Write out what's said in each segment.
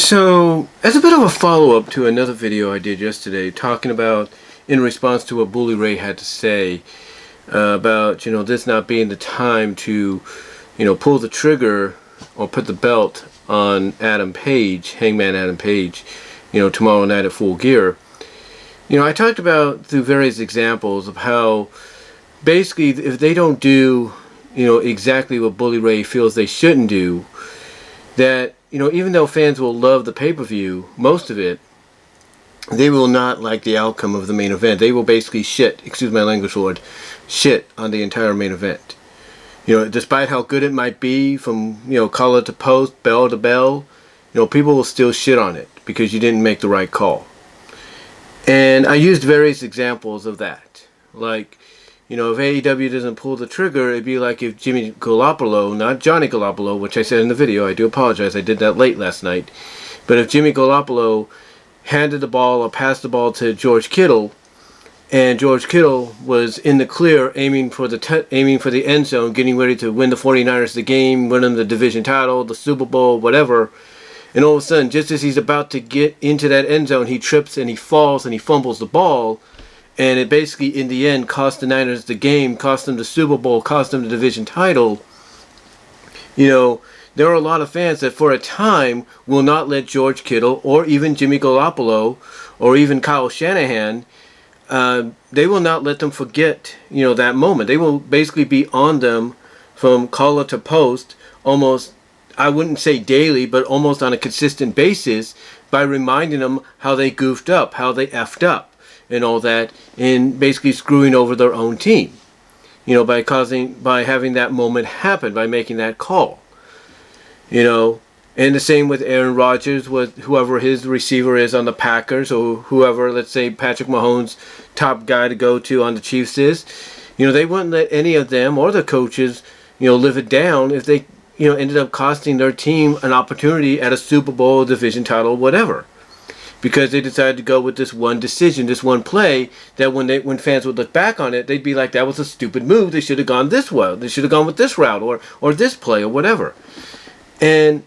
So, as a bit of a follow-up to another video I did yesterday, talking about, in response to what Bully Ray had to say, about, this not being the time to, pull the trigger or put the belt on Adam Page, Hangman Adam Page, tomorrow night at Full Gear. I talked about, through various examples, of how, basically, if they don't do, exactly what Bully Ray feels they shouldn't do, that, even though fans will love the pay-per-view, most of it, they will not like the outcome of the main event. They will basically shit, excuse my language, Lord, shit on the entire main event. Despite how good it might be, from, collar to post, bell to bell, people will still shit on it because you didn't make the right call. And I used various examples of that. Like, if AEW doesn't pull the trigger, it'd be like if Jimmy Garoppolo, not Johnny Garoppolo, which I said in the video, I do apologize, I did that late last night, but if Jimmy Garoppolo handed the ball or passed the ball to George Kittle, and George Kittle was in the clear aiming for the end zone, getting ready to win the 49ers the game, win them the division title, the Super Bowl, whatever, and all of a sudden, just as he's about to get into that end zone, he trips and he falls and he fumbles the ball. And it basically, in the end, cost the Niners the game, cost them the Super Bowl, cost them the division title. There are a lot of fans that for a time will not let George Kittle or even Jimmy Garoppolo or even Kyle Shanahan, they will not let them forget, that moment. They will basically be on them from collar to post, almost, I wouldn't say daily, but almost on a consistent basis, by reminding them how they goofed up, how they effed up, and all that, and basically screwing over their own team, by having that moment happen, by making that call, and the same with Aaron Rodgers, with whoever his receiver is on the Packers, or whoever, let's say Patrick Mahomes' top guy to go to on the Chiefs is, they wouldn't let any of them or the coaches, live it down if they, ended up costing their team an opportunity at a Super Bowl, division title, whatever. Because they decided to go with this one decision, this one play, that when fans would look back on it, they'd be like, that was a stupid move. They should have gone this way. They should have gone with this route or this play or whatever. And,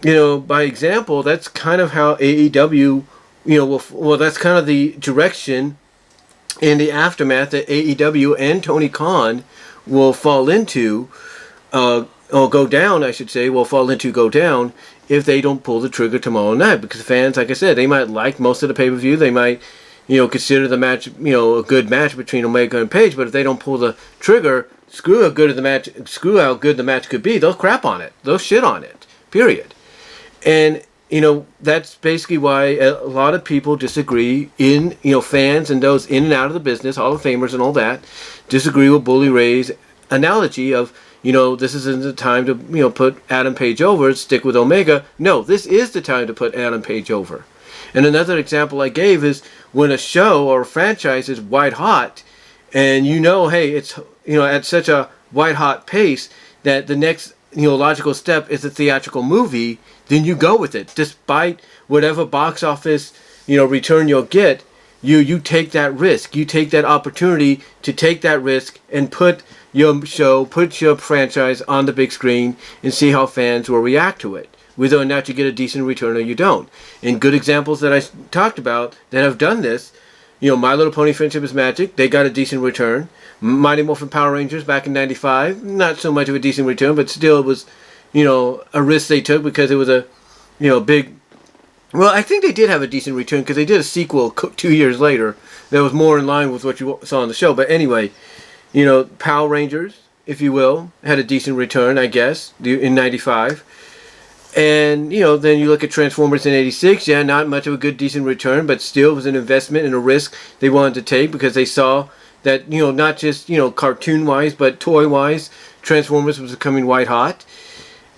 by example, that's kind of how AEW, that's kind of the direction and the aftermath that AEW and Tony Kahn will fall into, or go down, I should say, go down, if they don't pull the trigger tomorrow night. Because fans, like I said, they might like most of the pay-per-view. They might, consider the match, a good match between Omega and Page. But if they don't pull the trigger, screw how good the match could be. They'll crap on it. They'll shit on it. Period. And, that's basically why a lot of people disagree fans and those in and out of the business, Hall of Famers and all that, disagree with Bully Ray's analogy of, this isn't the time to, put Adam Page over, stick with Omega. No, this is the time to put Adam Page over. And another example I gave is when a show or a franchise is white hot, and hey, it's, at such a white hot pace that the next, logical step is a theatrical movie, then you go with it. Despite whatever box office, return you'll get, you take that risk. You take that opportunity to take that risk and put your show, put your franchise on the big screen and see how fans will react to it, whether or not you get a decent return or you don't. And good examples that I talked about that have done this, My Little Pony Friendship is Magic, they got a decent return. Mighty Morphin Power Rangers back in '95, not so much of a decent return, but still it was, a risk they took because it was a, big... Well, I think they did have a decent return because they did a sequel 2 years later that was more in line with what you saw on the show. But anyway, Power Rangers, if you will, had a decent return, I guess, in '95. And, then you look at Transformers in '86, yeah, not much of a good, decent return, but still it was an investment and a risk they wanted to take because they saw that, not just, cartoon-wise, but toy-wise, Transformers was becoming white hot.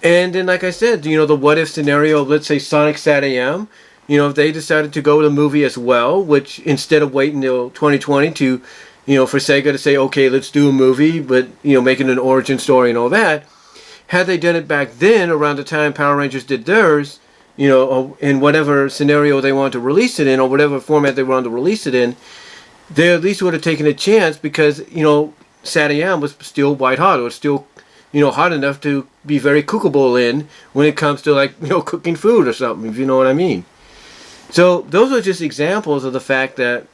And then, like I said, the what-if scenario of, let's say, Sonic SatAM, if they decided to go with a movie as well, which instead of waiting until 2020 to, for Sega to say, okay, let's do a movie, but, making an origin story and all that, had they done it back then, around the time Power Rangers did theirs, in whatever scenario they wanted to release it in, or whatever format they wanted to release it in, they at least would have taken a chance because, SatAM was still white hot. It was still, hot enough to be very cookable in when it comes to like, cooking food or something, if you know what I mean. So those are just examples of the fact that,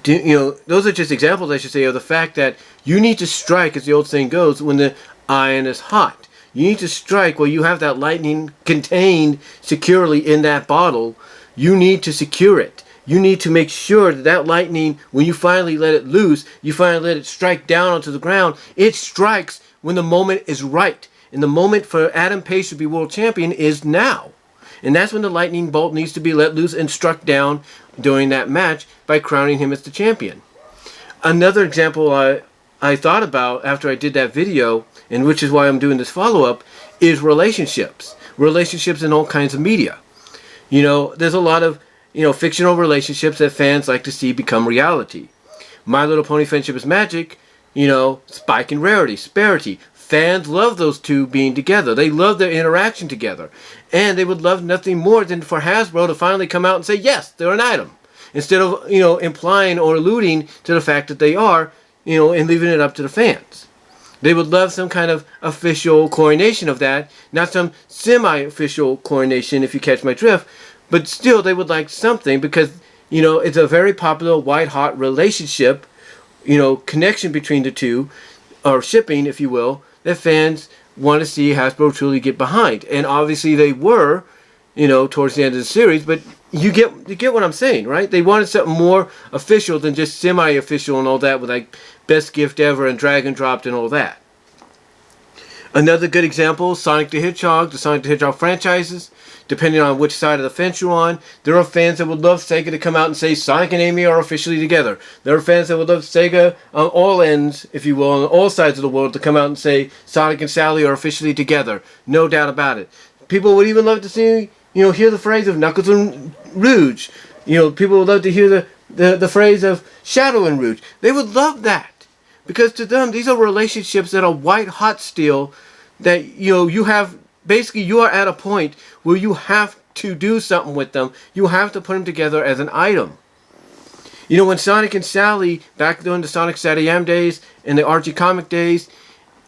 those are just examples, I should say, of the fact that you need to strike, as the old saying goes, when the iron is hot. You need to strike while you have that lightning contained securely in that bottle. You need to secure it. You need to make sure that that lightning, when you finally let it loose, you finally let it strike down onto the ground, it strikes when the moment is right. And the moment for Adam Page to be world champion is now. And that's when the lightning bolt needs to be let loose and struck down during that match by crowning him as the champion. Another example I thought about after I did that video, and which is why I'm doing this follow-up, is relationships. Relationships in all kinds of media. There's a lot of, fictional relationships that fans like to see become reality. My Little Pony Friendship is Magic, Spike and Rarity, Sparity. Fans love those two being together. They love their interaction together. And they would love nothing more than for Hasbro to finally come out and say, yes, they're an item. Instead of, implying or alluding to the fact that they are, and leaving it up to the fans. They would love some kind of official coronation of that, not some semi-official coronation, if you catch my drift. But still, they would like something because, it's a very popular white-hot relationship, connection between the two, or shipping, if you will, that fans want to see Hasbro truly get behind. And obviously they were, towards the end of the series, but you get what I'm saying, right? They wanted something more official than just semi-official and all that with like Best Gift Ever and Drag and Dropped and all that. Another good example, Sonic the Hedgehog, the Sonic the Hedgehog franchises. Depending on which side of the fence you're on, there are fans that would love Sega to come out and say Sonic and Amy are officially together. There are fans that would love Sega on all ends, if you will, on all sides of the world to come out and say Sonic and Sally are officially together. No doubt about it. People would even love to see, hear the phrase of Knuckles and Rouge. People would love to hear the phrase of Shadow and Rouge. They would love that. Because to them, these are relationships that are white hot still, that, you have, basically you are at a point where you have to do something with them. You have to put them together as an item. When Sonic and Sally, back during the Sonic Saiyam days and the Archie comic days,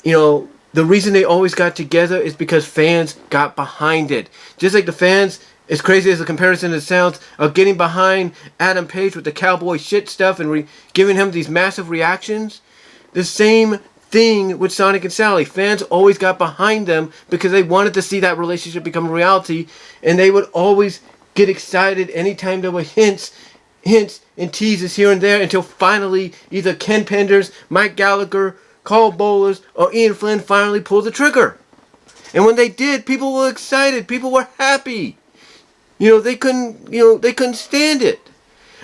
the reason they always got together is because fans got behind it. Just like the fans, as crazy as the comparison it sounds, are getting behind Adam Page with the cowboy shit stuff and giving him these massive reactions. The same thing with Sonic and Sally. Fans always got behind them because they wanted to see that relationship become a reality, and they would always get excited anytime there were hints and teases here and there until finally either Ken Penders, Mike Gallagher, Carl Bollers, or Ian Flynn finally pulled the trigger. And when they did, people were excited. People were happy. They couldn't stand it.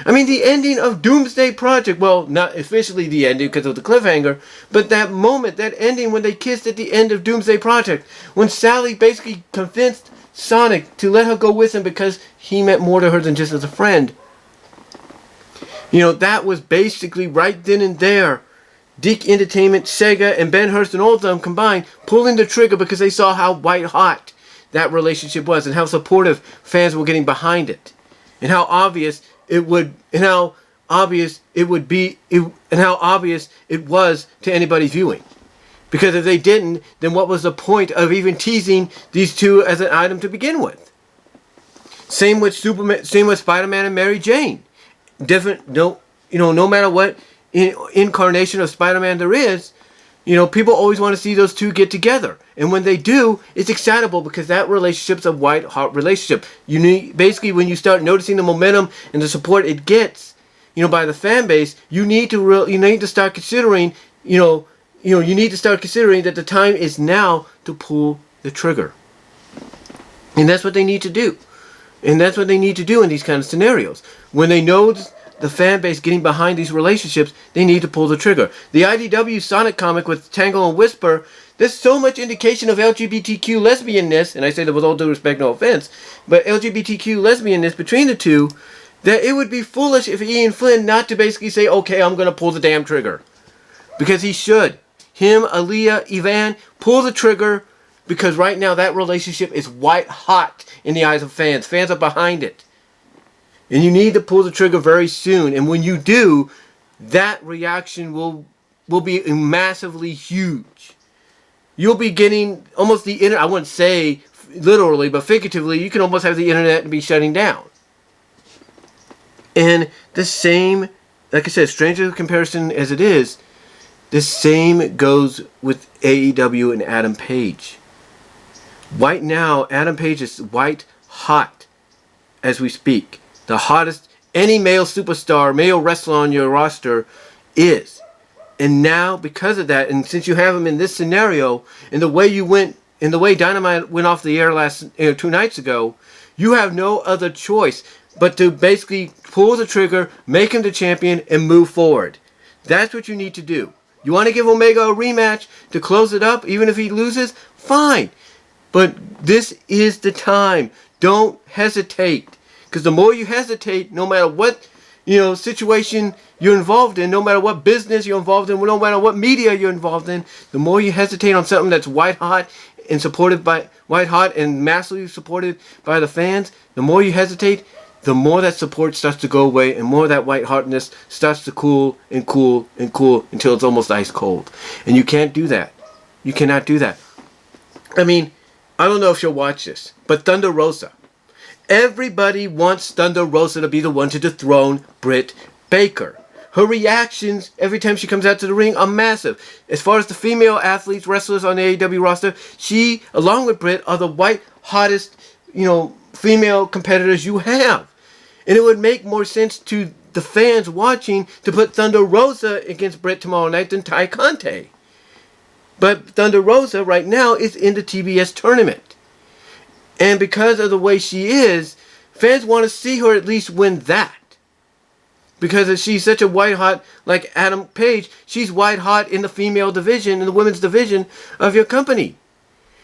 I mean, the ending of Doomsday Project, well, not officially the ending because of the cliffhanger, but that moment, that ending when they kissed at the end of Doomsday Project, when Sally basically convinced Sonic to let her go with him because he meant more to her than just as a friend. That was basically right then and there. Deke Entertainment, Sega, and Ben Hurst and all of them combined pulling the trigger because they saw how white hot that relationship was and how supportive fans were getting behind it. And how obvious it would, and how obvious it would be, and how obvious it was to anybody viewing. Because if they didn't, then what was the point of even teasing these two as an item to begin with? Same with Spider-Man and Mary Jane. No matter what incarnation of Spider-Man there is, people always want to see those two get together. And when they do, it's excitable because that relationship's a white-hot relationship. Basically, when you start noticing the momentum and the support it gets, by the fan base, you need to start considering, you need to start considering that the time is now to pull the trigger. And that's what they need to do. And that's what they need to do in these kind of scenarios. When they know the fan base getting behind these relationships, they need to pull the trigger. The IDW Sonic comic with Tangle and Whisper, there's so much indication of LGBTQ lesbianness, and I say that with all due respect, no offense, but LGBTQ lesbianness between the two, that it would be foolish if Ian Flynn not to basically say, okay, I'm going to pull the damn trigger. Because he should. Him, Aaliyah, Ivan, pull the trigger, because right now that relationship is white hot in the eyes of fans. Fans are behind it. And you need to pull the trigger very soon. And when you do, that reaction will be massively huge. you'll be getting almost the internet. I wouldn't say literally, but figuratively, you can almost have the internet be shutting down. And the same, like I said, stranger comparison as it is, the same goes with AEW and Adam Page. Right now, Adam Page is white hot as we speak. The hottest any male superstar, male wrestler on your roster is. And now, because of that, and since you have him in this scenario, and the way Dynamite went off the air 2 nights ago, you have no other choice but to basically pull the trigger, make him the champion, and move forward. That's what you need to do. You want to give Omega a rematch to close it up, even if he loses? Fine. But this is the time. Don't hesitate. Because the more you hesitate, no matter what situation you're involved in, no matter what business you're involved in, no matter what media you're involved in, the more you hesitate on something that's white hot and massively supported by the fans, the more you hesitate, the more that support starts to go away, and more that white hotness starts to cool and cool and cool until it's almost ice cold. And you can't do that. You cannot do that. I mean, I don't know if you'll watch this, but Thunder Rosa. Everybody wants Thunder Rosa to be the one to dethrone Britt Baker. Her reactions every time she comes out to the ring are massive. As far as the female athletes, wrestlers on the AEW roster, she, along with Britt, are the white hottest, female competitors you have. And it would make more sense to the fans watching to put Thunder Rosa against Britt tomorrow night than Ty Conte. But Thunder Rosa right now is in the TBS tournament. And because of the way she is, fans want to see her at least win that. Because she's such a white hot, like Adam Page, she's white hot in the female division, in the women's division of your company.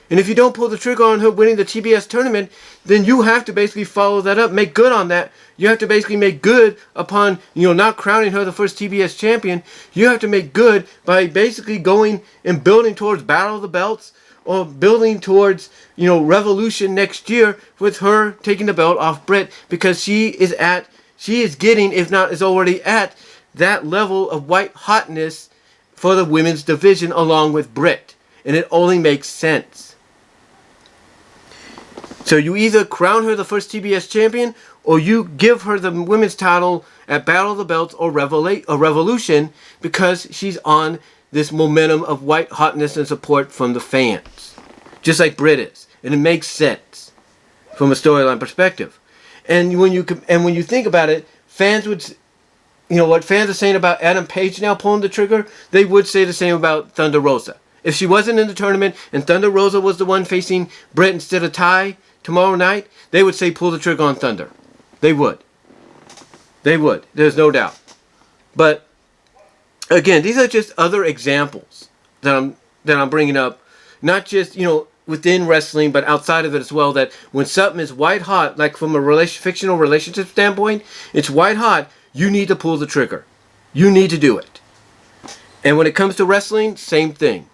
And if you don't pull the trigger on her winning the TBS tournament, then you have to basically follow that up, make good on that. You have to basically make good upon, not crowning her the first TBS champion. You have to make good by basically going and building towards Battle of the Belts, or building towards, Revolution next year with her taking the belt off Britt, because she is getting, if not is already at, that level of white hotness for the women's division along with Britt. And it only makes sense. So you either crown her the first TBS champion, or you give her the women's title at Battle of the Belts or Revolution, because she's on this momentum of white hotness and support from the fans. Just like Britt is. And it makes sense from a storyline perspective. And when you think about it, fans would, what fans are saying about Adam Page now pulling the trigger, they would say the same about Thunder Rosa. If she wasn't in the tournament and Thunder Rosa was the one facing Britt instead of Ty tomorrow night, they would say pull the trigger on Thunder. They would. They would. There's no doubt. But again, these are just other examples that I'm bringing up, not just within wrestling, but outside of it as well. That when something is white hot, like from a fictional relationship standpoint, it's white hot. You need to pull the trigger. You need to do it. And when it comes to wrestling, same thing.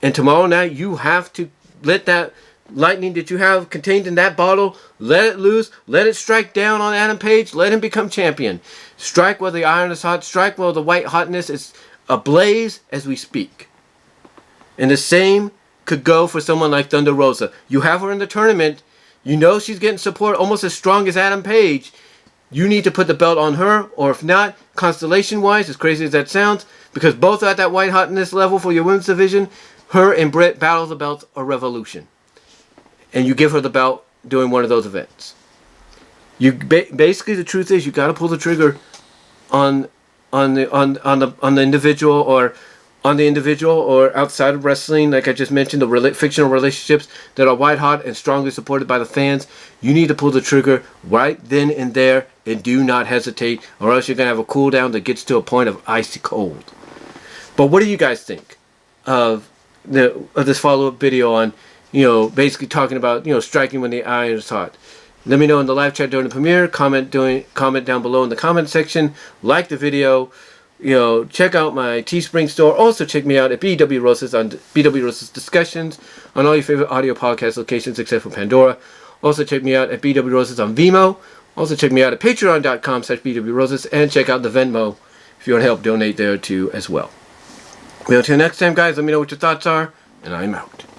And tomorrow night, you have to let that lightning that you have contained in that bottle, let it loose, let it strike down on Adam Page, let him become champion. Strike while the iron is hot, strike while the white hotness is ablaze as we speak. And the same could go for someone like Thunder Rosa. You have her in the tournament, she's getting support almost as strong as Adam Page. You need to put the belt on her, or if not, constellation-wise, as crazy as that sounds, because both are at that white hotness level for your women's division, her and Britt battle the belts or Revolution. And you give her the belt during one of those events. Basically the truth is you got to pull the trigger on the individual or outside of wrestling, like I just mentioned, the fictional relationships that are white hot and strongly supported by the fans. You need to pull the trigger right then and there, and do not hesitate, or else you're gonna have a cool down that gets to a point of icy cold. But what do you guys think of this follow-up video on basically talking about striking when the iron is hot? Let me know in the live chat during the premiere. Comment down below in the comment section. Like the video. Check out my Teespring store. Also check me out at BW Roses on BW Roses Discussions on all your favorite audio podcast locations except for Pandora. Also check me out at BW Roses on VENMO. Also check me out at patreon.com/BW Roses, and check out the VENMO if you want to help donate there too as well. Until next time, guys, let me know what your thoughts are. and I'm out.